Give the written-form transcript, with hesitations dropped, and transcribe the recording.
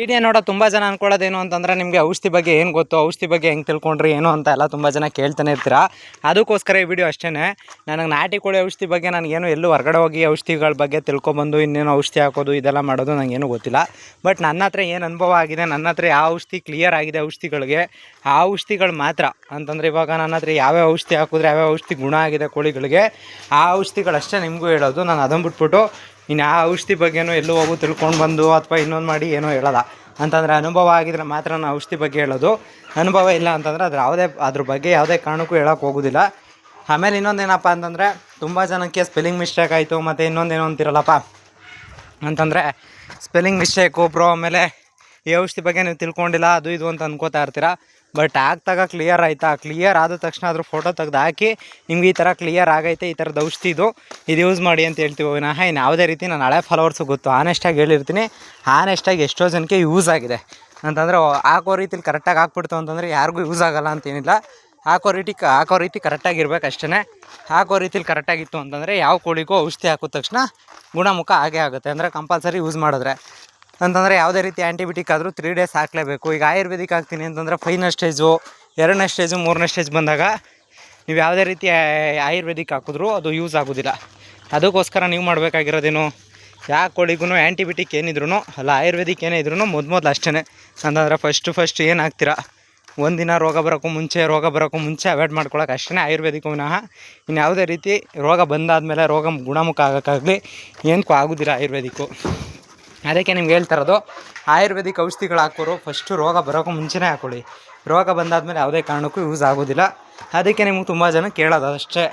Video ನೋಡೋ ತುಂಬ ಜನ ಅನ್ಕೊಳ್ಳೋದೇನು ಅಂತಂದರೆ ನಿಮಗೆ ಔಷಧಿ ಬಗ್ಗೆ ಏನು ಗೊತ್ತು, ಔಷಧಿ ಬಗ್ಗೆ ಹೆಂಗೆ ತಿಳ್ಕೊಂಡ್ರಿ ಏನು ಅಂತ ಎಲ್ಲ ತುಂಬ ಜನ ಕೇಳ್ತಾನೆ ಇರ್ತೀರಾ. ಅದಕ್ಕೋಸ್ಕರ ಈ ವಿಡಿಯೋ ಅಷ್ಟೇ. ನನಗೆ ನಾಟಿ ಕೋಳಿ ಔಷಧಿ ಬಗ್ಗೆ ನನಗೇನು ಎಲ್ಲೂ ಹೊರಗಡೆ ಹೋಗಿ ಔಷಧಿಗಳ ಬಗ್ಗೆ ತಿಳ್ಕೊಬಂದು ಇನ್ನೇನು ಔಷಧಿ ಹಾಕೋದು ಇದೆಲ್ಲ ಮಾಡೋದು ನನಗೇನು ಗೊತ್ತಿಲ್ಲ. ಬಟ್ ನನ್ನ ಹತ್ರ ಏನು ಅನುಭವ ಆಗಿದೆ, ನನ್ನ ಹತ್ರ ಯಾವ ಔಷಧಿ ಕ್ಲಿಯರ್ ಆಗಿದೆ ಔಷಧಿಗಳಿಗೆ, ಆ ಔಷಧಿಗಳು ಮಾತ್ರ ಅಂತಂದರೆ ಇವಾಗ ನನ್ನ ಹತ್ರ ಯಾವ್ಯಾವ ಔಷಧಿ ಹಾಕಿದ್ರೆ ಯಾವ್ಯಾವ ಔಷಧಿ ಗುಣ ಆಗಿದೆ ಕೋಳಿಗಳಿಗೆ, ಆ ಔಷಧಿಗಳಷ್ಟೇ ನಿಮಗೂ ಹೇಳೋದು. ನಾನು ಅದನ್ನು ಬಿಟ್ಬಿಟ್ಟು ಇನ್ನು ಆ ಔಷಧಿ ಬಗ್ಗೆನೂ ಎಲ್ಲೂ ಹೋಗು ತಿಳ್ಕೊಂಡು ಬಂದು ಅಥವಾ ಇನ್ನೊಂದು ಮಾಡಿ ಏನೋ ಹೇಳೋಲ್ಲ. ಅಂತಂದರೆ ಅನುಭವ ಆಗಿದ್ರೆ ಮಾತ್ರ ನಾನು ಔಷಧಿ ಬಗ್ಗೆ ಹೇಳೋದು. ಅನುಭವ ಇಲ್ಲ ಅಂತಂದರೆ ಅದ್ರ ಬಗ್ಗೆ ಯಾವುದೇ ಕಾರಣಕ್ಕೂ ಹೇಳೋಕ್ಕೆ ಹೋಗೋದಿಲ್ಲ. ಆಮೇಲೆ ಇನ್ನೊಂದೇನಪ್ಪ ಅಂತಂದರೆ ತುಂಬ ಜನಕ್ಕೆ ಸ್ಪೆಲ್ಲಿಂಗ್ ಮಿಸ್ಟೇಕ್ ಆಯಿತು, ಮತ್ತು ಇನ್ನೊಂದೇನೋ ಅಂತಿರಲ್ಲಪ್ಪ ಅಂತಂದರೆ ಸ್ಪೆಲ್ಲಿಂಗ್ ಮಿಸ್ಟೇಕು ಬ್ರೋ, ಆಮೇಲೆ ಈ ಔಷಧಿ ಬಗ್ಗೆ ನೀವು ತಿಳ್ಕೊಂಡಿಲ್ಲ ಅದು ಇದು ಅಂತ ಅನ್ಕೋತಾ ಇರ್ತೀರ. ಬಟ್ ಆಗ್ತಾಗ ಕ್ಲಿಯರ್ ಆಯಿತಾ, ಕ್ಲಿಯರ್ ಆದ ತಕ್ಷಣ ಅದ್ರ ಫೋಟೋ ತೆಗೆದು ಹಾಕಿ ನಿಮ್ಗೆ ಈ ಥರ ಕ್ಲಿಯರ್ ಆಗೈತೆ, ಈ ಥರದ್ದು ಔಷಧಿ ಇದು ಯೂಸ್ ಮಾಡಿ ಅಂತ ಹೇಳ್ತೀವಿ. ವಿನಃ ಇನ್ನು ಯಾವುದೇ ರೀತಿ ನಾನು ಹಳೆ ಫಾಲೋವರ್ಸು ಗೊತ್ತು, ಆನೆಸ್ಟಾಗಿ ಹೇಳಿರ್ತೀನಿ. ಆನೆಸ್ಟಾಗಿ ಎಷ್ಟೋ ಜನಕ್ಕೆ ಯೂಸ್ ಆಗಿದೆ ಅಂತಂದರೆ ಹಾಕೋ ರೀತಿಲಿ ಕರೆಕ್ಟಾಗಿ ಹಾಕ್ಬಿಡ್ತು ಅಂತಂದರೆ ಯಾರಿಗೂ ಯೂಸ್ ಆಗೋಲ್ಲ ಅಂತೇನಿಲ್ಲ. ಹಾಕೋ ರೀತಿ ಕರೆಕ್ಟಾಗಿರ್ಬೇಕು ಅಷ್ಟೇ. ಹಾಕೋ ರೀತಿಲಿ ಕರೆಕ್ಟಾಗಿತ್ತು ಅಂತಂದರೆ ಯಾವ ಕೋಳಿಗೂ ಔಷಧಿ ಹಾಕಿದ ತಕ್ಷಣ ಗುಣಮುಖ ಆಗೇ ಆಗುತ್ತೆ. ಅಂದರೆ ಕಂಪಲ್ಸರಿ ಯೂಸ್ ಮಾಡಿದ್ರೆ ಅಂತಂದರೆ ಯಾವುದೇ ರೀತಿ ಆ್ಯಂಟಿಬಯೋಟಿಕ್ ಆದರೂ 3 ಡೇಸ್ ಹಾಕಲೇಬೇಕು. ಈಗ ಆಯುರ್ವೇದಿಕ್ ಹಾಕ್ತೀನಿ ಅಂತಂದರೆ 5ನೇ ಸ್ಟೇಜು 2ನೇ ಸ್ಟೇಜು 3ನೇ ಸ್ಟೇಜ್ ಬಂದಾಗ ನೀವು ಯಾವುದೇ ರೀತಿ ಆಯುರ್ವೇದಿಕ್ ಹಾಕಿದ್ರೂ ಅದು ಯೂಸ್ ಆಗೋದಿಲ್ಲ. ಅದಕ್ಕೋಸ್ಕರ ನೀವು ಮಾಡಬೇಕಾಗಿರೋದೇನು, ಯಾವ ಕೋಳಿಗೂ ಆ್ಯಂಟಿಬಯೋಟಿಕ್ ಏನಿದ್ರು ಅಲ್ಲ ಆಯುರ್ವೇದಿಕ್ ಏನೇ ಇದ್ರೂ ಮೊದಲು ಅಷ್ಟೇ ಅಂತಂದರೆ ಫಸ್ಟ್ ಏನು ಹಾಕ್ತೀರಾ ಒಂದಿನ ರೋಗ ಬರೋಕ್ಕೂ ಮುಂಚೆ ಅವಾಯ್ಡ್ ಮಾಡ್ಕೊಳ್ಳೋಕೆ ಅಷ್ಟೇ ಆಯುರ್ವೇದಿಕ್. ವಿನಃ ಇನ್ನು ಯಾವುದೇ ರೀತಿ ರೋಗ ಬಂದಾದಮೇಲೆ ರೋಗ ಗುಣಮುಖ ಆಗೋಕ್ಕಾಗಲಿ ಏನಕ್ಕೂ ಆಗೋದಿಲ್ಲ ಆಯುರ್ವೇದಿಕ್ಕು. ಅದಕ್ಕೆ ನಿಮ್ಗೆ ಹೇಳ್ತಾ ಇರೋದು, ಆಯುರ್ವೇದಿಕ್ ಔಷಧಿಗಳು ಹಾಕೋರು ಫಸ್ಟು ರೋಗ ಬರೋಕ್ಕೂ ಮುಂಚೆನೇ ಹಾಕ್ಕೊಳ್ಳಿ. ರೋಗ ಬಂದಾದಮೇಲೆ ಯಾವುದೇ ಕಾರಣಕ್ಕೂ ಯೂಸ್ ಆಗೋದಿಲ್ಲ. ಅದಕ್ಕೆ ನಿಮ್ಗೆ ತುಂಬ ಜನ ಕೇಳೋದು ಅಷ್ಟೇ.